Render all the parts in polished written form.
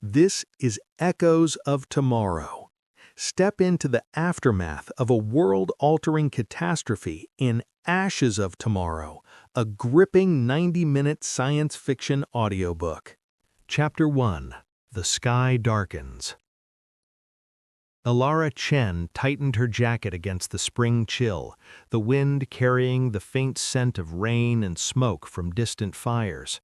This is Echoes of Tomorrow. Step into the aftermath of a world-altering catastrophe in Ashes of Tomorrow, a gripping 90-minute science fiction audiobook. Chapter 1. The Sky Darkens. Alara Chen tightened her jacket against the spring chill, the wind carrying the faint scent of rain and smoke from distant fires.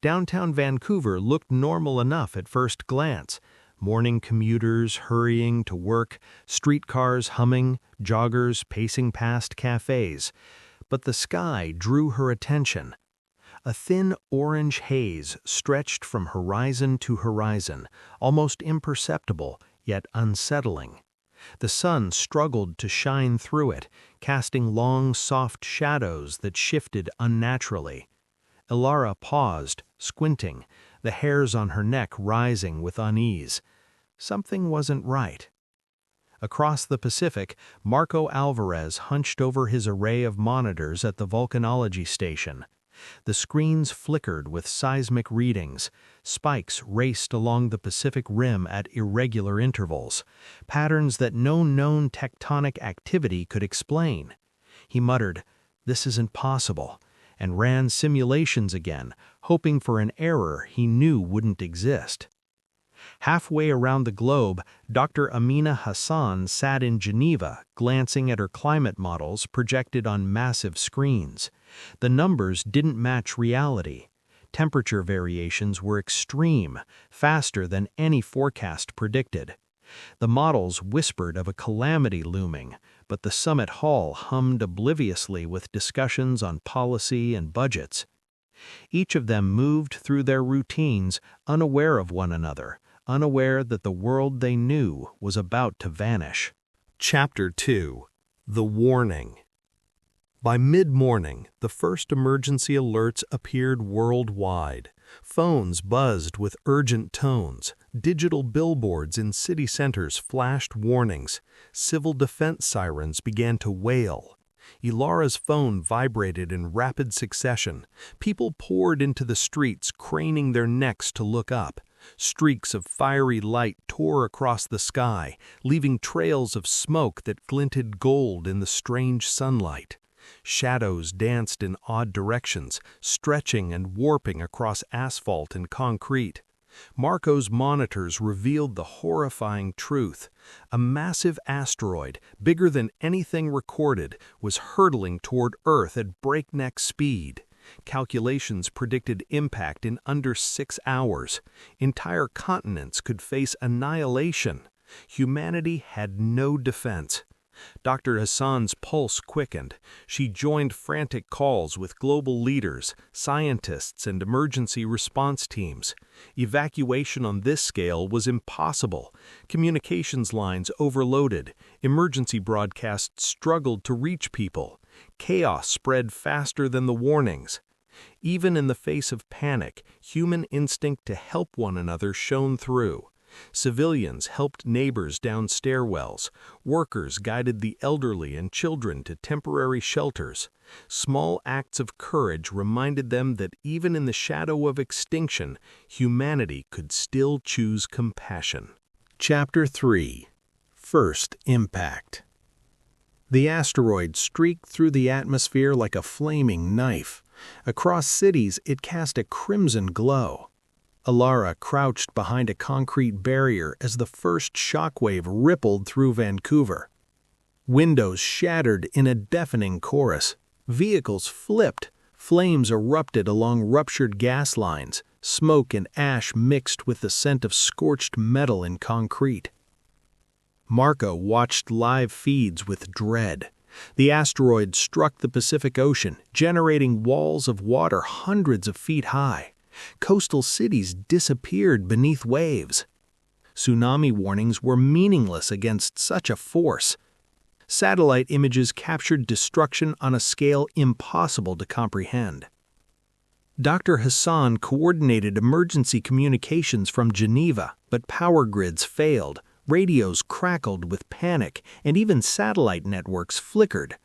Downtown Vancouver looked normal enough at first glance. Morning commuters hurrying to work, streetcars humming, joggers pacing past cafes. But the sky drew her attention. A thin orange haze stretched from horizon to horizon, almost imperceptible, yet unsettling. The sun struggled to shine through it, casting long, soft shadows that shifted unnaturally. Alara paused, squinting, the hairs on her neck rising with unease. Something wasn't right. Across the Pacific, Marco Alvarez hunched over his array of monitors at the volcanology station. The screens flickered with seismic readings. Spikes raced along the Pacific Rim at irregular intervals, patterns that no known tectonic activity could explain. He muttered, "This isn't possible," and ran simulations again, hoping for an error he knew wouldn't exist. Halfway around the globe, Dr. Amina Hassan sat in Geneva, glancing at her climate models projected on massive screens. The numbers didn't match reality. Temperature variations were extreme, faster than any forecast predicted. The models whispered of a calamity looming, but the summit hall hummed obliviously with discussions on policy and budgets. Each of them moved through their routines, unaware of one another, unaware that the world they knew was about to vanish. Chapter 2. The Warning. By mid-morning, the first emergency alerts appeared worldwide. Phones buzzed with urgent tones. Digital billboards in city centers flashed warnings. Civil defense sirens began to wail. Ilara's phone vibrated in rapid succession. People poured into the streets, craning their necks to look up. Streaks of fiery light tore across the sky, leaving trails of smoke that glinted gold in the strange sunlight. Shadows danced in odd directions, stretching and warping across asphalt and concrete. Marco's monitors revealed the horrifying truth. A massive asteroid, bigger than anything recorded, was hurtling toward Earth at breakneck speed. Calculations predicted impact in under 6 hours. Entire continents could face annihilation. Humanity had no defense. Dr. Hassan's pulse quickened. She joined frantic calls with global leaders, scientists, and emergency response teams. Evacuation on this scale was impossible. Communications lines overloaded. Emergency broadcasts struggled to reach people. Chaos spread faster than the warnings. Even in the face of panic, human instinct to help one another shone through. Civilians helped neighbors down stairwells. Workers guided the elderly and children to temporary shelters. Small acts of courage reminded them that even in the shadow of extinction, humanity could still choose compassion. Chapter 3. First Impact. The asteroid streaked through the atmosphere like a flaming knife. Across cities, it cast a crimson glow. Alara crouched behind a concrete barrier as the first shockwave rippled through Vancouver. Windows shattered in a deafening chorus. Vehicles flipped. Flames erupted along ruptured gas lines. Smoke and ash mixed with the scent of scorched metal in concrete. Marco watched live feeds with dread. The asteroid struck the Pacific Ocean, generating walls of water hundreds of feet high. Coastal cities disappeared beneath waves. Tsunami warnings were meaningless against such a force. Satellite images captured destruction on a scale impossible to comprehend. Dr. Hassan coordinated emergency communications from Geneva, but power grids failed. Radios crackled with panic, and even satellite networks flickered.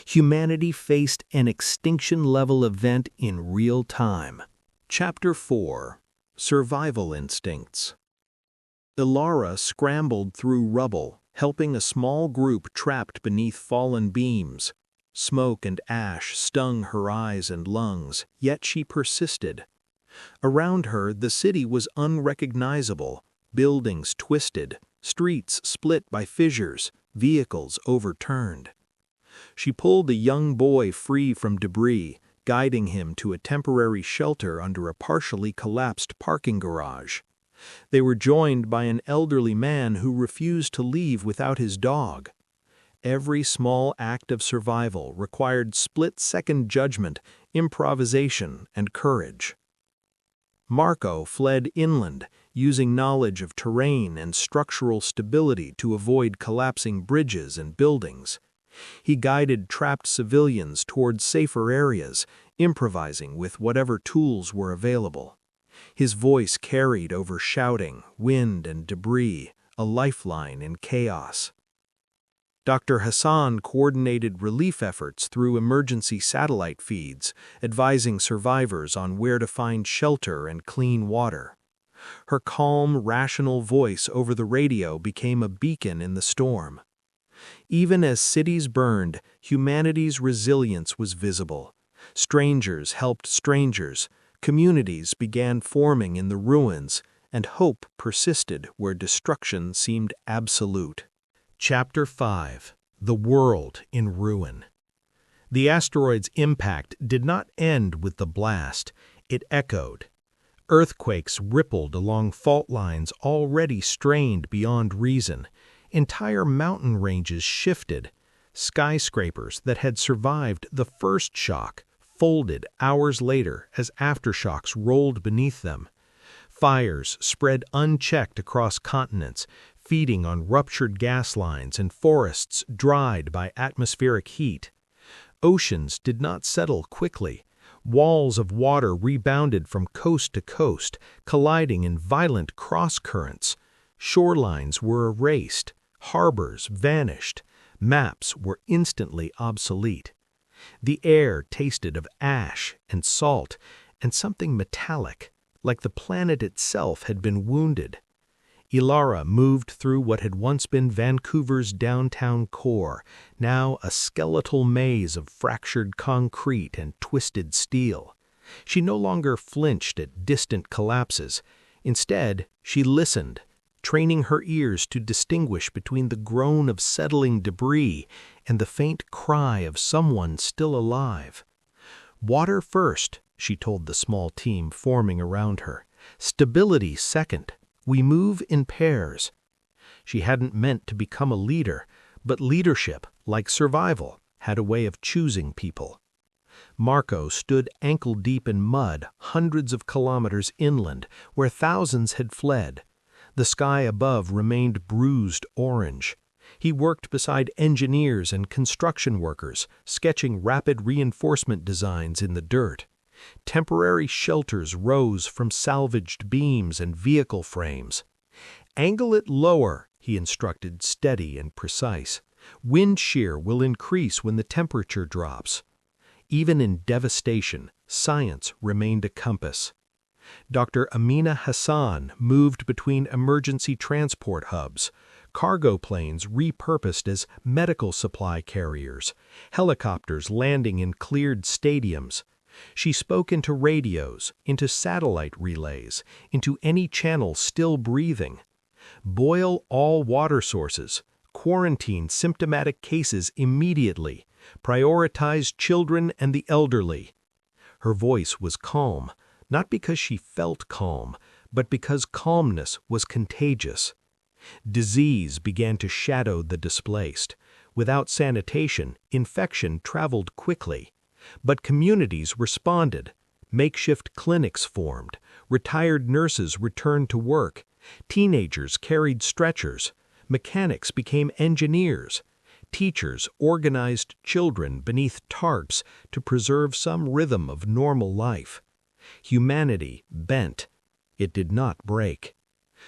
Humanity faced an extinction-level event in real time. Chapter 4. Survival Instincts. Ilara scrambled through rubble, helping a small group trapped beneath fallen beams. Smoke and ash stung her eyes and lungs, yet she persisted. Around her, the city was unrecognizable, buildings twisted, streets split by fissures, vehicles overturned. She pulled a young boy free from debris, guiding him to a temporary shelter under a partially collapsed parking garage. They were joined by an elderly man who refused to leave without his dog. Every small act of survival required split-second judgment, improvisation, and courage. Marco fled inland, using knowledge of terrain and structural stability to avoid collapsing bridges and buildings. He guided trapped civilians toward safer areas, improvising with whatever tools were available. His voice carried over shouting, wind, and debris, a lifeline in chaos. Dr. Hassan coordinated relief efforts through emergency satellite feeds, advising survivors on where to find shelter and clean water. Her calm, rational voice over the radio became a beacon in the storm. Even as cities burned, humanity's resilience was visible. Strangers helped strangers, communities began forming in the ruins, and hope persisted where destruction seemed absolute. Chapter 5. The World in Ruin. The asteroid's impact did not end with the blast, it echoed. Earthquakes rippled along fault lines already strained beyond reason. Entire mountain ranges shifted. Skyscrapers that had survived the first shock folded hours later as aftershocks rolled beneath them. Fires spread unchecked across continents, feeding on ruptured gas lines and forests dried by atmospheric heat. Oceans did not settle quickly. Walls of water rebounded from coast to coast, colliding in violent cross-currents. Shorelines were erased. Harbors vanished. Maps were instantly obsolete. The air tasted of ash and salt and something metallic, like the planet itself had been wounded. Ilara moved through what had once been Vancouver's downtown core, now a skeletal maze of fractured concrete and twisted steel. She no longer flinched at distant collapses. Instead, she listened, training her ears to distinguish between the groan of settling debris and the faint cry of someone still alive. "Water first," she told the small team forming around her. "Stability second. We move in pairs." She hadn't meant to become a leader, but leadership, like survival, had a way of choosing people. Marco stood ankle-deep in mud hundreds of kilometers inland, where thousands had fled. The sky above remained bruised orange. He worked beside engineers and construction workers, sketching rapid reinforcement designs in the dirt. Temporary shelters rose from salvaged beams and vehicle frames. "Angle it lower," he instructed, steady and precise. "Wind shear will increase when the temperature drops." Even in devastation, science remained a compass. Dr. Amina Hassan moved between emergency transport hubs, cargo planes repurposed as medical supply carriers, helicopters landing in cleared stadiums. She spoke into radios, into satellite relays, into any channel still breathing. Boil all water sources, quarantine symptomatic cases immediately, prioritize children and the elderly. Her voice was calm, not because she felt calm, but because calmness was contagious. Disease began to shadow the displaced. Without sanitation, infection traveled quickly. But communities responded. Makeshift clinics formed. Retired nurses returned to work. Teenagers carried stretchers. Mechanics became engineers. Teachers organized children beneath tarps to preserve some rhythm of normal life. Humanity bent. It did not break.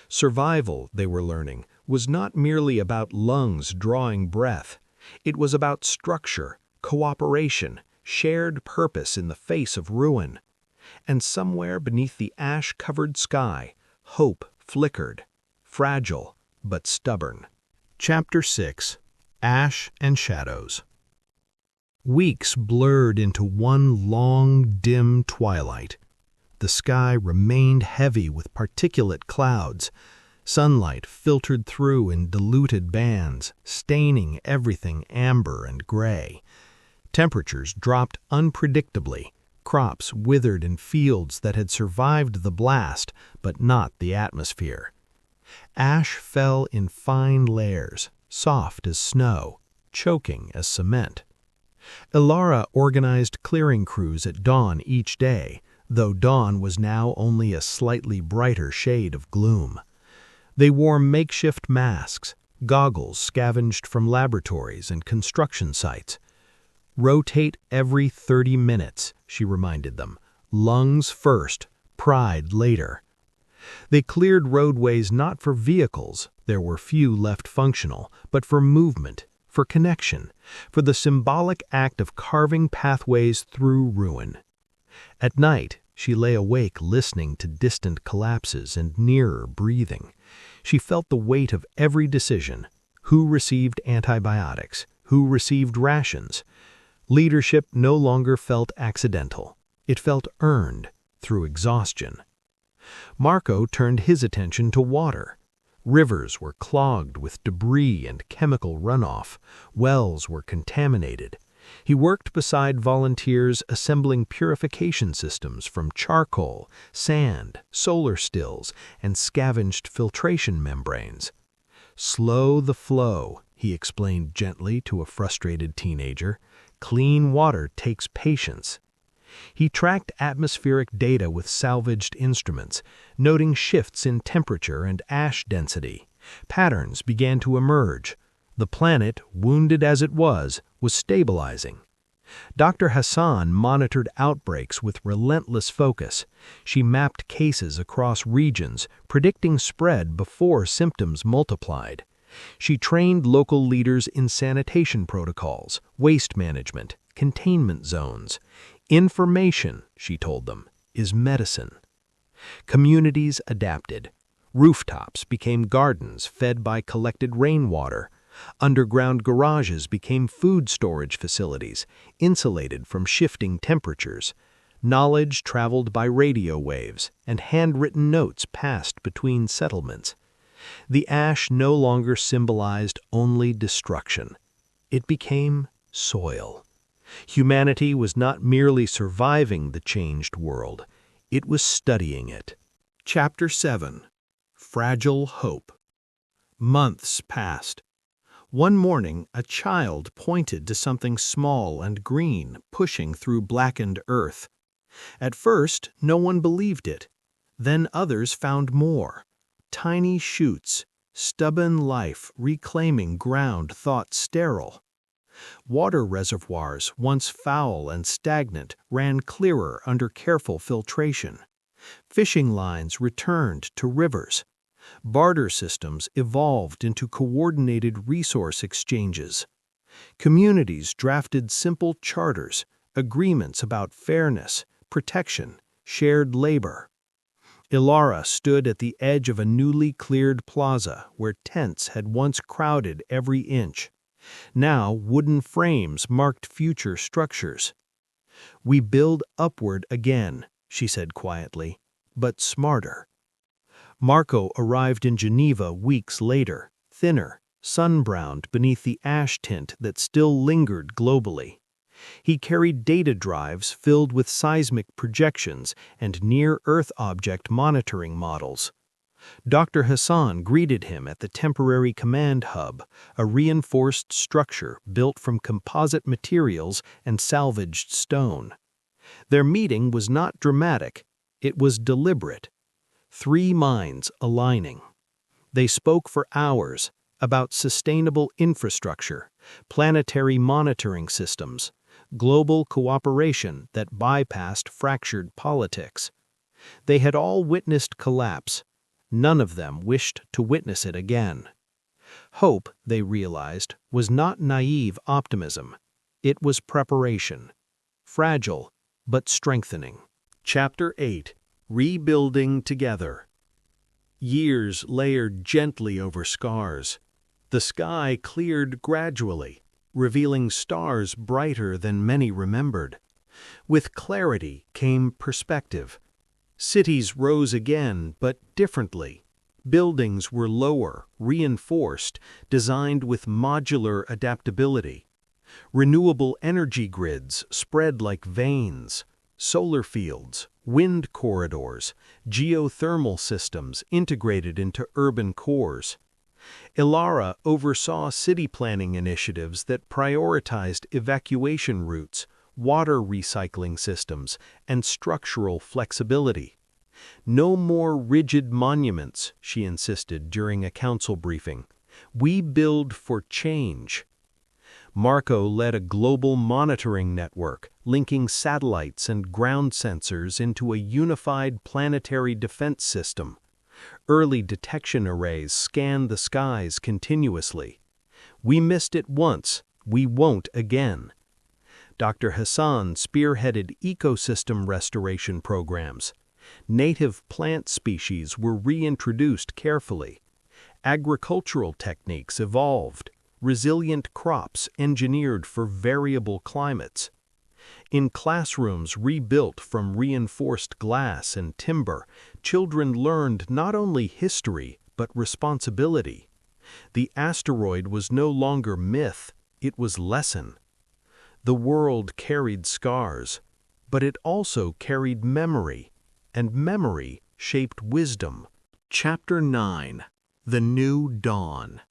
Survival, they were learning, was not merely about lungs drawing breath. It was about structure, cooperation, shared purpose in the face of ruin. And somewhere beneath the ash-covered sky, hope flickered. fragile but stubborn. Chapter 6. Ash and Shadows. Weeks blurred into one long, dim twilight. The sky remained heavy with particulate clouds. Sunlight filtered through in diluted bands, staining everything amber and gray. Temperatures dropped unpredictably. Crops withered in fields that had survived the blast, but not the atmosphere. Ash fell in fine layers, soft as snow, choking as cement. Ilara organized clearing crews at dawn each day, though dawn was now only a slightly brighter shade of gloom. They wore makeshift masks, goggles scavenged from laboratories and construction sites. "Rotate every 30 minutes," she reminded them. "Lungs first, pride later." They cleared roadways not for vehicles, there were few left functional, but for movement, for connection, for the symbolic act of carving pathways through ruin. At night, she lay awake listening to distant collapses and nearer breathing. She felt the weight of every decision. Who received antibiotics? Who received rations? Leadership no longer felt accidental. It felt earned through exhaustion. Marco turned his attention to water. Rivers were clogged with debris and chemical runoff. Wells were contaminated. He worked beside volunteers assembling purification systems from charcoal, sand, solar stills, and scavenged filtration membranes. "Slow the flow," he explained gently to a frustrated teenager. "Clean water takes patience." He tracked atmospheric data with salvaged instruments, noting shifts in temperature and ash density. Patterns began to emerge. The planet, wounded as it was stabilizing. Dr. Hassan monitored outbreaks with relentless focus. She mapped cases across regions, predicting spread before symptoms multiplied. She trained local leaders in sanitation protocols, waste management, containment zones. "Information," she told them, "is medicine." Communities adapted. Rooftops became gardens fed by collected rainwater. Underground garages became food storage facilities, insulated from shifting temperatures. Knowledge traveled by radio waves, and handwritten notes passed between settlements. The ash no longer symbolized only destruction. It became soil. Humanity was not merely surviving the changed world, it was studying it. Chapter 7. Fragile Hope. Months passed. One morning, a child pointed to something small and green pushing through blackened earth. At first, no one believed it. Then others found more. Tiny shoots, stubborn life reclaiming ground thought sterile. Water reservoirs, once foul and stagnant, ran clearer under careful filtration. Fishing lines returned to rivers. Barter systems evolved into coordinated resource exchanges. Communities drafted simple charters, agreements about fairness, protection, shared labor. Ilara stood at the edge of a newly cleared plaza where tents had once crowded every inch. Now wooden frames marked future structures. "We build upward again," she said quietly, "but smarter." Marco arrived in Geneva weeks later, thinner, sun-browned beneath the ash tint that still lingered globally. He carried data drives filled with seismic projections and near-Earth object monitoring models. Dr. Hassan greeted him at the temporary command hub, a reinforced structure built from composite materials and salvaged stone. Their meeting was not dramatic, it was deliberate. 3 minds aligning. They spoke for hours about sustainable infrastructure, planetary monitoring systems, global cooperation that bypassed fractured politics. They had all witnessed collapse. None of them wished to witness it again. Hope, they realized, was not naive optimism. It was preparation. Fragile, but strengthening. Chapter 8. Rebuilding Together. Years layered gently over scars. The sky cleared gradually, revealing stars brighter than many remembered. With clarity came perspective. Cities rose again, but differently. Buildings were lower, reinforced, designed with modular adaptability. Renewable energy grids spread like veins. Solar fields, wind corridors, geothermal systems integrated into urban cores. Ilara oversaw city planning initiatives that prioritized evacuation routes, water recycling systems, and structural flexibility. No more rigid monuments, she insisted during a council briefing. We build for change. Marco led a global monitoring network, linking satellites and ground sensors into a unified planetary defense system. Early detection arrays scanned the skies continuously. We missed it once, we won't again. Dr. Hassan spearheaded ecosystem restoration programs. Native plant species were reintroduced carefully. Agricultural techniques evolved, resilient crops engineered for variable climates. In classrooms rebuilt from reinforced glass and timber, children learned not only history but responsibility. The asteroid was no longer myth, it was lesson. The world carried scars, but it also carried memory, and memory shaped wisdom. Chapter 9. The New Dawn.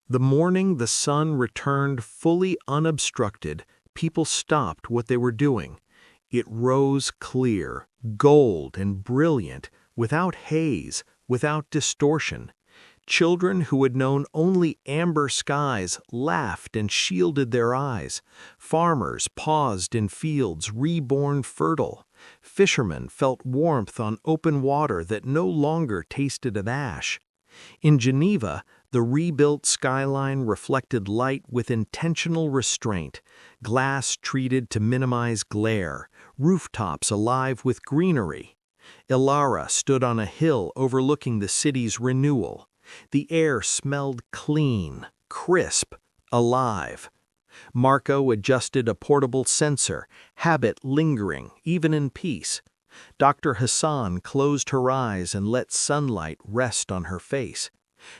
The morning the sun returned fully unobstructed, people stopped what they were doing. It rose clear, gold and brilliant, without haze, without distortion. Children who had known only amber skies laughed and shielded their eyes. Farmers paused in fields reborn fertile. Fishermen felt warmth on open water that no longer tasted of ash. In Geneva, the rebuilt skyline reflected light with intentional restraint, glass treated to minimize glare, rooftops alive with greenery. Ilara stood on a hill overlooking the city's renewal. The air smelled clean, crisp, alive. Marco adjusted a portable sensor, habit lingering, even in peace. Dr. Hassan closed her eyes and let sunlight rest on her face.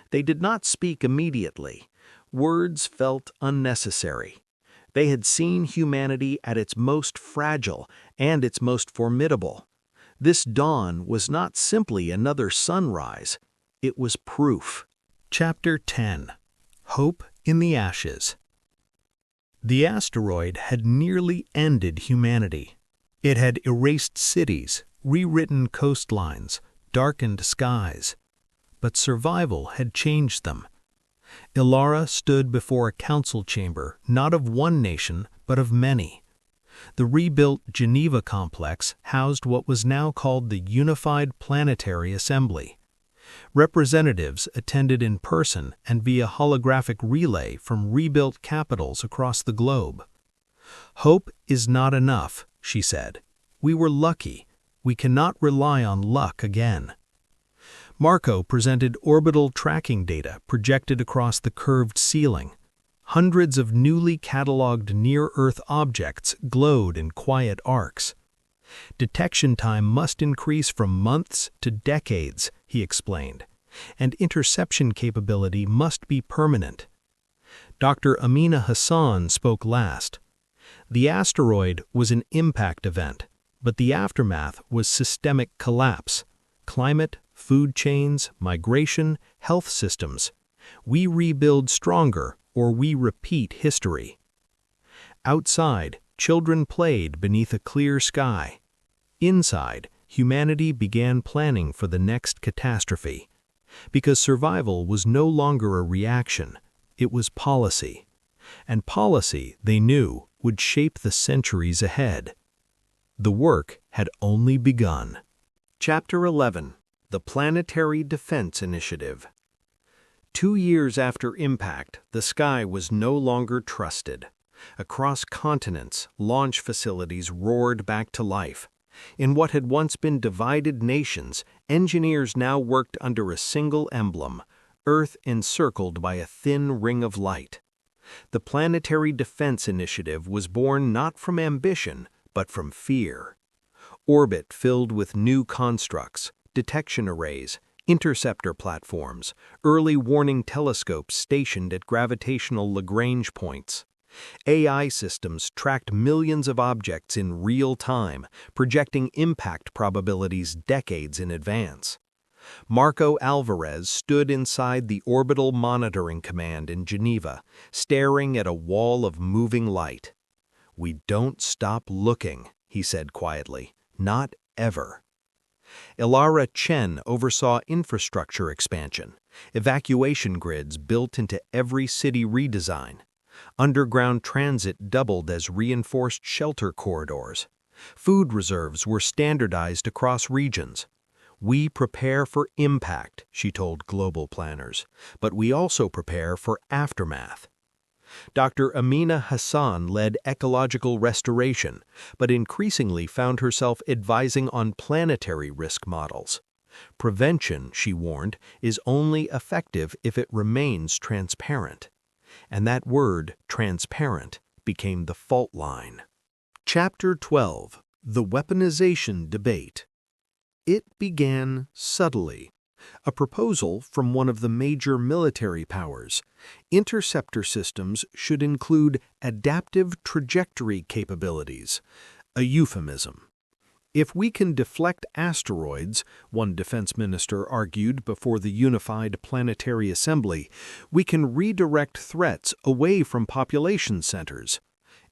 They did not speak immediately. Words felt unnecessary. They had seen humanity at its most fragile and its most formidable. This dawn was not simply another sunrise. It was proof. Chapter 10. Hope in the Ashes. The asteroid had nearly ended humanity. It had erased cities, rewritten coastlines, darkened skies. But survival had changed them. Ilara stood before a council chamber not of one nation, but of many. The rebuilt Geneva complex housed what was now called the Unified Planetary Assembly. Representatives attended in person and via holographic relay from rebuilt capitals across the globe. Hope is not enough, she said. We were lucky. We cannot rely on luck again. Marco presented orbital tracking data projected across the curved ceiling. Hundreds of newly catalogued near-Earth objects glowed in quiet arcs. Detection time must increase from months to decades, he explained, and interception capability must be permanent. Dr. Amina Hassan spoke last. The asteroid was an impact event, but the aftermath was systemic collapse. Climate, food chains, migration, health systems. We rebuild stronger, or we repeat history. Outside, children played beneath a clear sky. Inside, humanity began planning for the next catastrophe. Because survival was no longer a reaction, it was policy. And policy, they knew, would shape the centuries ahead. The work had only begun. Chapter 11. The Planetary Defense Initiative. 2 years after impact, the sky was no longer trusted. Across continents, launch facilities roared back to life. In what had once been divided nations, engineers now worked under a single emblem, Earth encircled by a thin ring of light. The Planetary Defense Initiative was born not from ambition, but from fear. Orbit filled with new constructs, detection arrays, interceptor platforms, early warning telescopes stationed at gravitational Lagrange points. AI systems tracked millions of objects in real time, projecting impact probabilities decades in advance. Marco Alvarez stood inside the Orbital Monitoring Command in Geneva, staring at a wall of moving light. "We don't stop looking," he said quietly. "Not ever." Ilara Chen oversaw infrastructure expansion, evacuation grids built into every city redesign. Underground transit doubled as reinforced shelter corridors. Food reserves were standardized across regions. "We prepare for impact," she told global planners, "but we also prepare for aftermath." Dr. Amina Hassan led ecological restoration, but increasingly found herself advising on planetary risk models. Prevention, she warned, is only effective if it remains transparent. And that word, transparent, became the fault line. Chapter 12. The Weaponization Debate. It began subtly. A proposal from one of the major military powers. Interceptor systems should include adaptive trajectory capabilities, a euphemism. "If we can deflect asteroids," one defense minister argued before the Unified Planetary Assembly, "we can redirect threats away from population centers."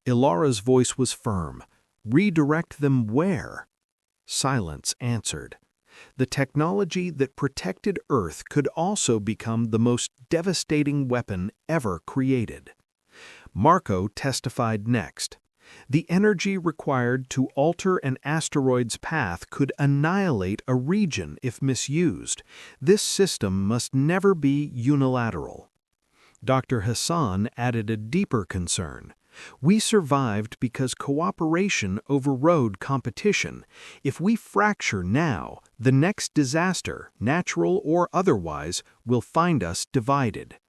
Ilara's voice was firm. "Redirect them where?" Silence answered. The technology that protected Earth could also become the most devastating weapon ever created. Marco testified next. The energy required to alter an asteroid's path could annihilate a region if misused. This system must never be unilateral. Dr. Hassan added a deeper concern. "We survived because cooperation overrode competition. If we fracture now, the next disaster, natural or otherwise, will find us divided."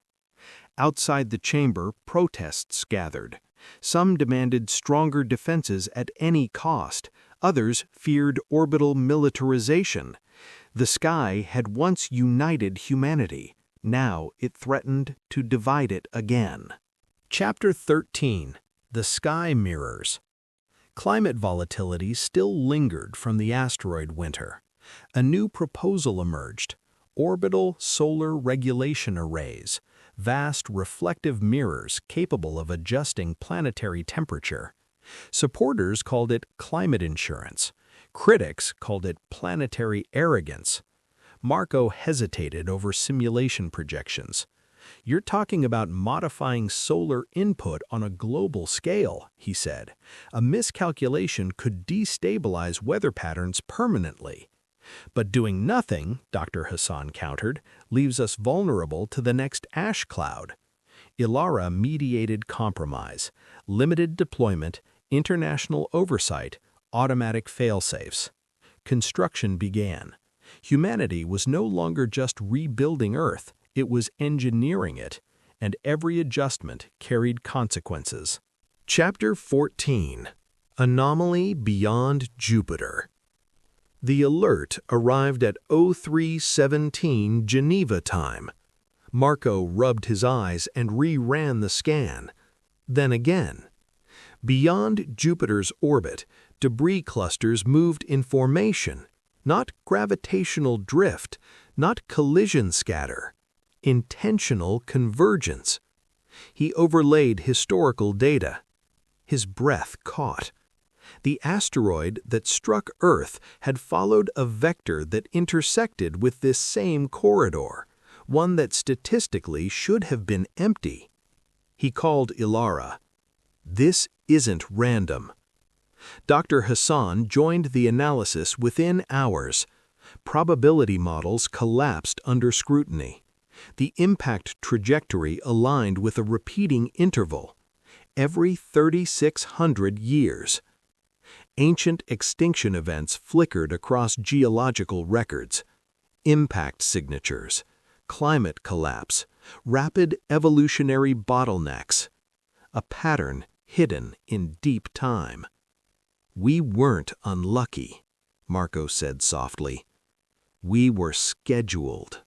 Outside the chamber, protests gathered. Some demanded stronger defenses at any cost. Others feared orbital militarization. The sky had once united humanity. Now it threatened to divide it again. Chapter 13. The Sky Mirrors. Climate volatility still lingered from the asteroid winter. A new proposal emerged: orbital solar regulation arrays, vast reflective mirrors capable of adjusting planetary temperature. Supporters called it climate insurance. Critics called it planetary arrogance. Marco hesitated over simulation projections. "You're talking about modifying solar input on a global scale," he said. "A miscalculation could destabilize weather patterns permanently." "But doing nothing," Dr. Hassan countered, "leaves us vulnerable to the next ash cloud." Ilara mediated compromise, limited deployment, international oversight, automatic fail-safes. Construction began. Humanity was no longer just rebuilding Earth, it was engineering it, and every adjustment carried consequences. Chapter 14. Anomaly Beyond Jupiter. The alert arrived at 03:17 Geneva time. Marco rubbed his eyes and re-ran the scan. Then again. Beyond Jupiter's orbit, debris clusters moved in formation, not gravitational drift, not collision scatter. Intentional convergence. He overlaid historical data. His breath caught. The asteroid that struck Earth had followed a vector that intersected with this same corridor, one that statistically should have been empty. He called Ilara. "This isn't random." Dr. Hassan joined the analysis within hours. Probability models collapsed under scrutiny. The impact trajectory aligned with a repeating interval, every 3,600 years. Ancient extinction events flickered across geological records. Impact signatures, climate collapse, rapid evolutionary bottlenecks. A pattern hidden in deep time. "We weren't unlucky," Marco said softly. "We were scheduled."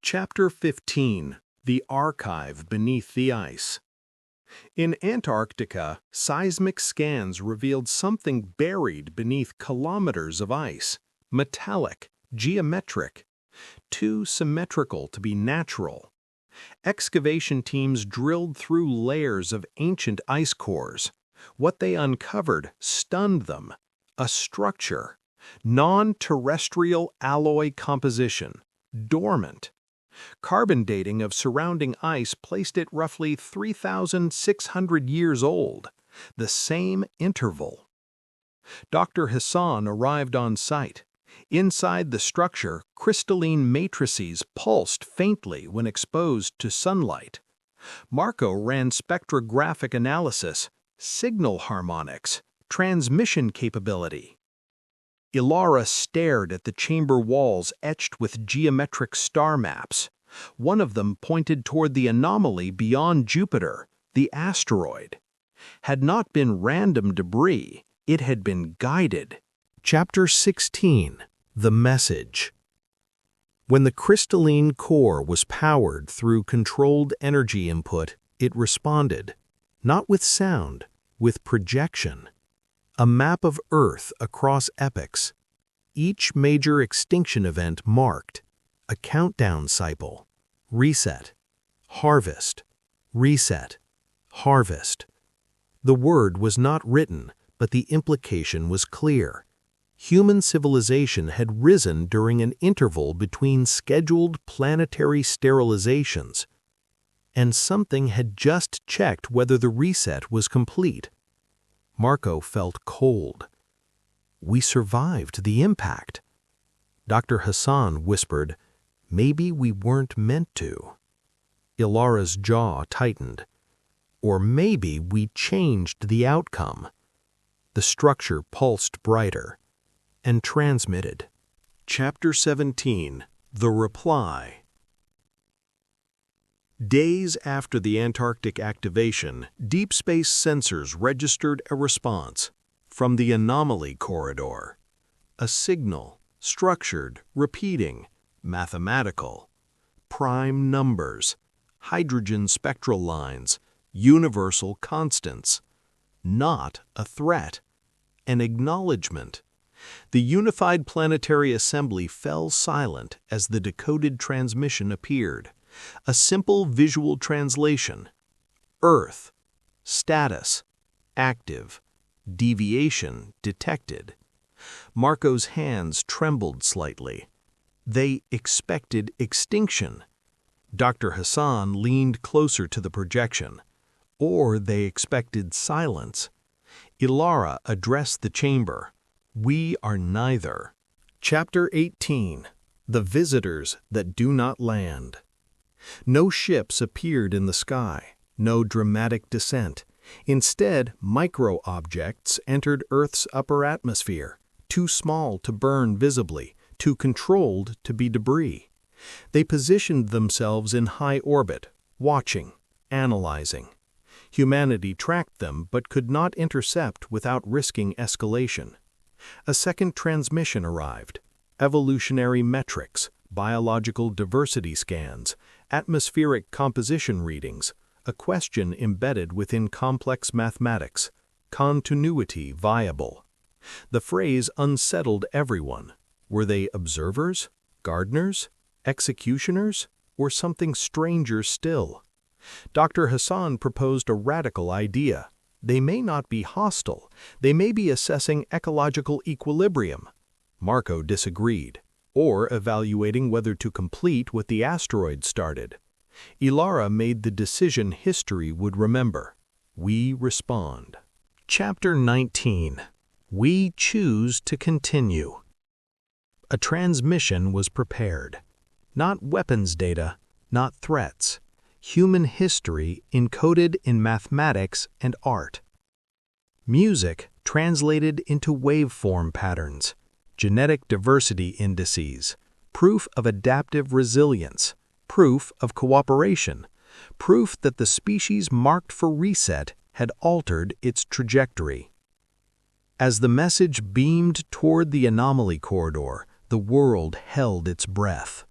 Chapter 15. The Archive Beneath the Ice. In Antarctica, seismic scans revealed something buried beneath kilometers of ice. Metallic, geometric, too symmetrical to be natural. Excavation teams drilled through layers of ancient ice cores. What they uncovered stunned them. A structure, non-terrestrial alloy composition, dormant. Carbon dating of surrounding ice placed it roughly 3,600 years old, the same interval. Dr. Hassan arrived on site. Inside the structure, crystalline matrices pulsed faintly when exposed to sunlight. Marco ran spectrographic analysis, signal harmonics, transmission capability. Ilara stared at the chamber walls etched with geometric star maps. One of them pointed toward the anomaly beyond Jupiter, the asteroid. Had not been random debris, it had been guided. Chapter 16. The Message. When the crystalline core was powered through controlled energy input, it responded, not with sound, with projection. A map of Earth across epochs. Each major extinction event marked a countdown cycle. Reset, harvest, reset, harvest. The word was not written, but the implication was clear. Human civilization had risen during an interval between scheduled planetary sterilizations, and something had just checked whether the reset was complete. Marco felt cold. "We survived the impact." Dr. Hassan whispered, "Maybe we weren't meant to." Ilara's jaw tightened. "Or maybe we changed the outcome." The structure pulsed brighter and transmitted. Chapter 17. The Reply. Days after the Antarctic activation, deep space sensors registered a response from the anomaly corridor. A signal, structured, repeating, mathematical. Prime numbers, hydrogen spectral lines, universal constants. Not a threat, an acknowledgement. The unified planetary assembly fell silent as the decoded transmission appeared. A simple visual translation. Earth. Status. Active. Deviation detected. Marco's hands trembled slightly. They expected extinction. Dr. Hassan leaned closer to the projection. Or they expected silence. Ilara addressed the chamber. "We are neither." Chapter 18. The Visitors That Do Not Land. No ships appeared in the sky, no dramatic descent. Instead, micro-objects entered Earth's upper atmosphere, too small to burn visibly, too controlled to be debris. They positioned themselves in high orbit, watching, analyzing. Humanity tracked them but could not intercept without risking escalation. A second transmission arrived. Evolutionary metrics, biological diversity scans, atmospheric composition readings, a question embedded within complex mathematics, continuity viable. The phrase unsettled everyone. Were they observers, gardeners, executioners, or something stranger still? Dr. Hassan proposed a radical idea. They may not be hostile. They may be assessing ecological equilibrium. Marco disagreed, or evaluating whether to complete what the asteroid started. Ilara made the decision history would remember. We respond. Chapter 19. We choose to continue. A transmission was prepared. Not weapons data, not threats. Human history encoded in mathematics and art. Music translated into waveform patterns, genetic diversity indices, proof of adaptive resilience, proof of cooperation, proof that the species marked for reset had altered its trajectory. As the message beamed toward the anomaly corridor, the world held its breath.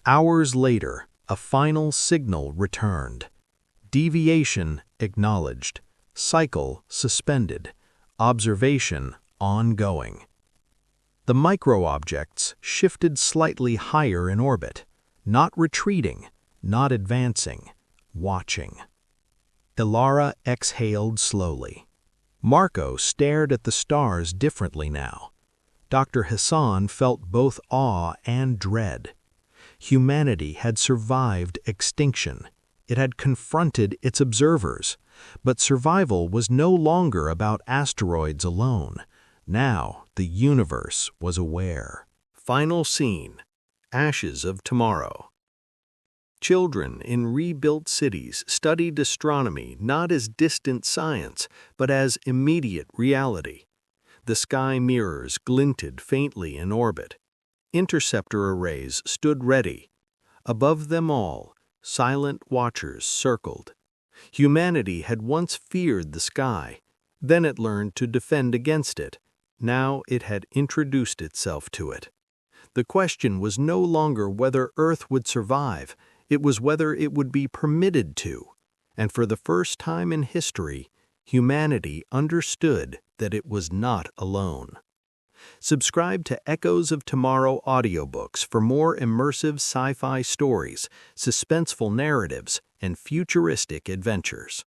Hours later, a final signal returned. Deviation acknowledged, cycle suspended, observation ongoing. The micro-objects shifted slightly higher in orbit, not retreating, not advancing, watching. Ilara exhaled slowly. Marco stared at the stars differently now. Dr. Hassan felt both awe and dread. Humanity had survived extinction. It had confronted its observers. But survival was no longer about asteroids alone. Now the universe was aware. Final scene: Ashes of Tomorrow. Children in rebuilt cities studied astronomy not as distant science, but as immediate reality. The sky mirrors glinted faintly in orbit. Interceptor arrays stood ready. Above them all, silent watchers circled. Humanity had once feared the sky. Then it learned to defend against it. Now it had introduced itself to it. The question was no longer whether Earth would survive. It was whether it would be permitted to. And for the first time in history, humanity understood that it was not alone. Subscribe to Echoes of Tomorrow audiobooks for more immersive sci-fi stories, suspenseful narratives, and futuristic adventures.